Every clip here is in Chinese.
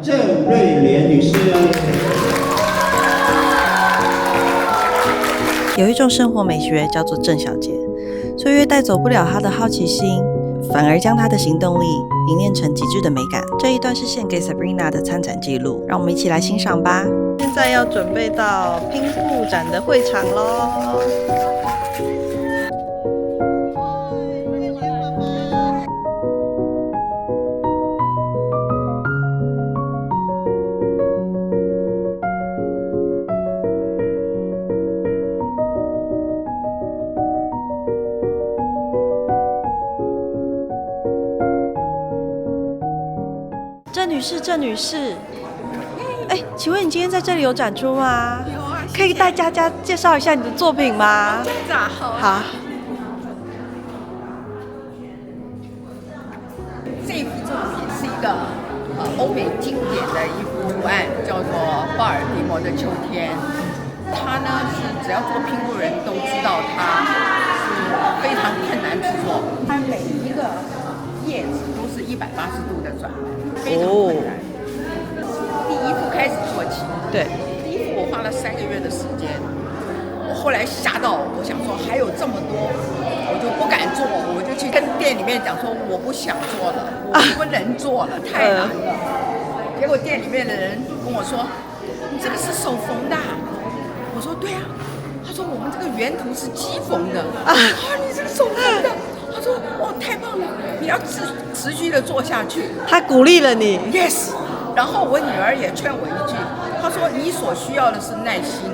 郑瑞莲女士。有一种生活美学叫做郑小姐，岁月带走不了她的好奇心，反而将她的行动力凝练成极致的美感。这一段是献给 Sabrina 的参展记录，让我们一起来欣赏吧。现在要准备到拼布展的会场咯。郑女士，请问你今天在这里有展出吗？有啊，可以带佳佳介绍一下你的作品吗？真的啊，好。这幅作品是一个欧美经典的一幅图案，叫做巴尔的摩的秋天。它呢是只要做拼布人都知道它是非常困难制作，它每一个叶子都是180度的转，非常困难。第一幅开始做起，对，第一幅我花了3个月的时间。我后来吓到，我想说还有这么多，我就不敢做，我就去跟店里面讲说我不想做了，我不能做了，太难了。结果店里面的人跟我说：“你这个是手缝的啊。”我说：“对啊。”他说：“我们这个原图是机缝的。”你这个手缝的。他说：“哇，太棒了！你要持续的做下去。”他鼓励了你。Yes。然后我女儿也劝我一句，她说：“你所需要的是耐心，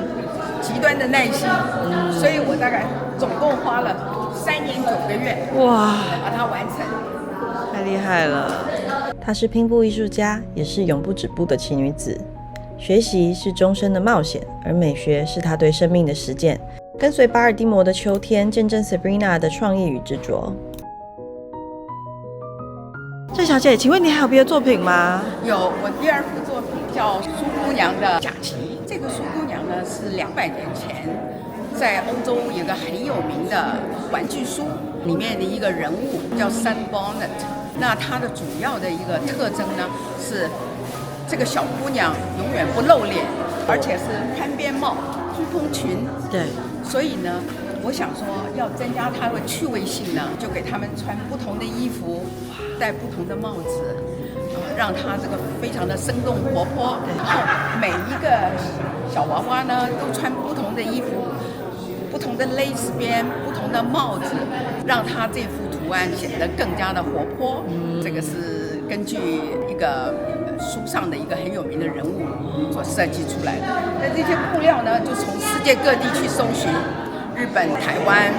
极端的耐心。”所以我大概总共花了3年9个月，哇，把它完成。太厉害了！她是拼布艺术家，也是永不止步的奇女子。学习是终身的冒险，而美学是她对生命的实践。跟随巴尔的摩的秋天，见证 Sabrina 的创意与执着。郑小姐，请问你还有别的作品吗？有，我第2幅作品叫《苏姑娘的假期》。这个苏姑娘呢是200年前在欧洲有个很有名的玩具书里面的一个人物叫 Sunbonnet。那她的主要的一个特征呢是这个小姑娘永远不露脸，而且是宽边帽、蓬蓬裙。对，所以呢，我想说要增加她的趣味性呢，就给她们穿不同的衣服，戴不同的帽子，让她这个非常的生动活泼。然后每一个小娃娃呢，都穿不同的衣服，不同的蕾丝边，不同的帽子，让她这幅图案显得更加的活泼。这个是根据一个书上的一个很有名的人物所设计出来的。那这些布料呢，就从世界各地去搜寻，日本、台湾、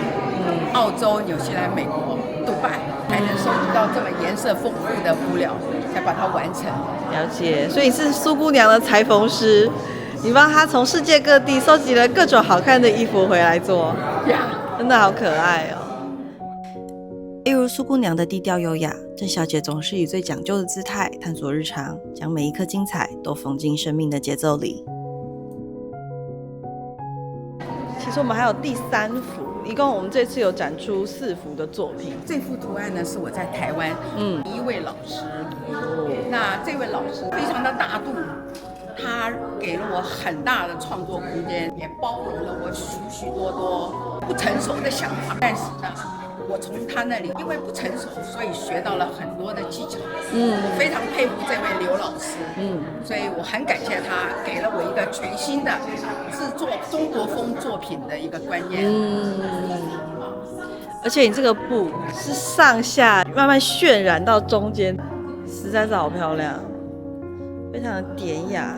澳洲、纽西兰、美国、杜拜，才能收集到这么颜色丰富的布料，才把它完成。了解。所以是苏姑娘的裁缝师，你帮她从世界各地收集了各种好看的衣服回来做，真的好可爱哦。例如苏姑娘的低调优雅，郑小姐总是以最讲究的姿态探索日常，将每一颗精彩都缝进生命的节奏里。其实我们还有第3幅，一共我们这次有展出4幅的作品。这幅图案呢是我在台湾一位老师，那这位老师非常的大度，他给了我很大的创作空间，也包容了我许许多多不成熟的想法。但是呢，我从他那里因为不成熟，所以学到了很多的技巧。我非常佩服这位刘老师。所以我很感谢他给了我一个全新的制作中国风作品的一个观念。而且你这个布是上下慢慢渲染到中间，实在是好漂亮，非常的典雅。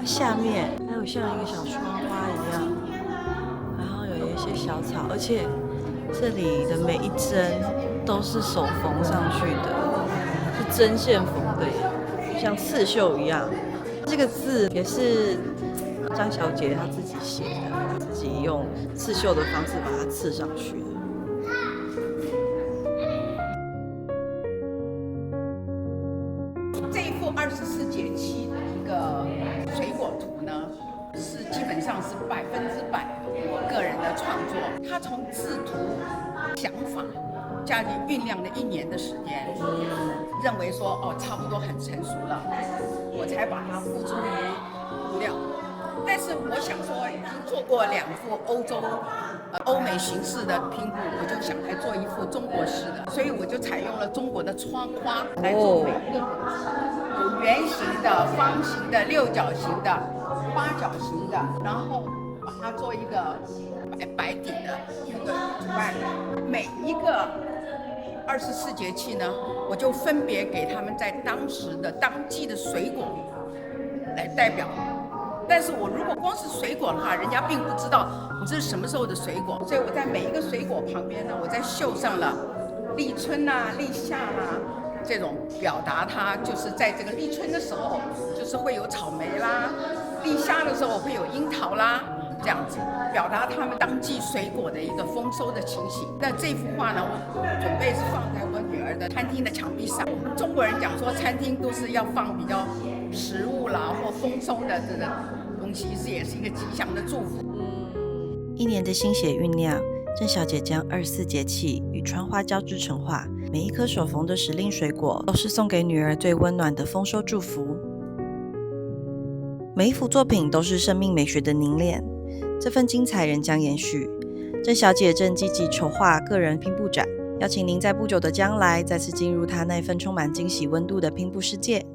下面还有像一个小窗花一样，然后有一些小草，而且这里的每一针都是手缝上去的，是针线缝的耶，像刺绣一样。这个字也是张小姐她自己写的，自己用刺绣的方式把它刺上去的。这一幅24节气的一个水果图呢，是基本上是100%我个人的创作。它从制图、想法，加进酝酿了1年的时间。认为说哦差不多很成熟了，我才把它付诸于布料。但是我想说，已经做过2幅欧美形式的拼布，我就想来做一幅中国式的，所以我就采用了中国的窗花来做每一个款式，有圆形的、方形的、六角形的、八角形的，然后把它做一个白底的那个图案。每一个24节气呢，我就分别给他们在当时的当季的水果来代表。但是我如果光是水果的话，人家并不知道我这是什么时候的水果，所以我在每一个水果旁边呢，我再绣上了立春啊、立夏啊这种表达，它就是在这个立春的时候，就是会有草莓啦；立夏的时候会有樱桃啦，这样子表达他们当季水果的一个丰收的情形。那这幅画呢，我准备是放在我女儿的餐厅的墙壁上。我们中国人讲说，餐厅都是要放比较食物啦或丰收的这个东西，也是一个吉祥的祝福。1年的心血酝酿，郑小姐将24节气与窗花交织成画，每一颗手缝的时令水果都是送给女儿最温暖的丰收祝福。每一幅作品都是生命美学的凝练，这份精彩仍将延续。郑小姐正积极筹划个人拼布展，邀请您在不久的将来再次进入她那份充满惊喜温度的拼布世界。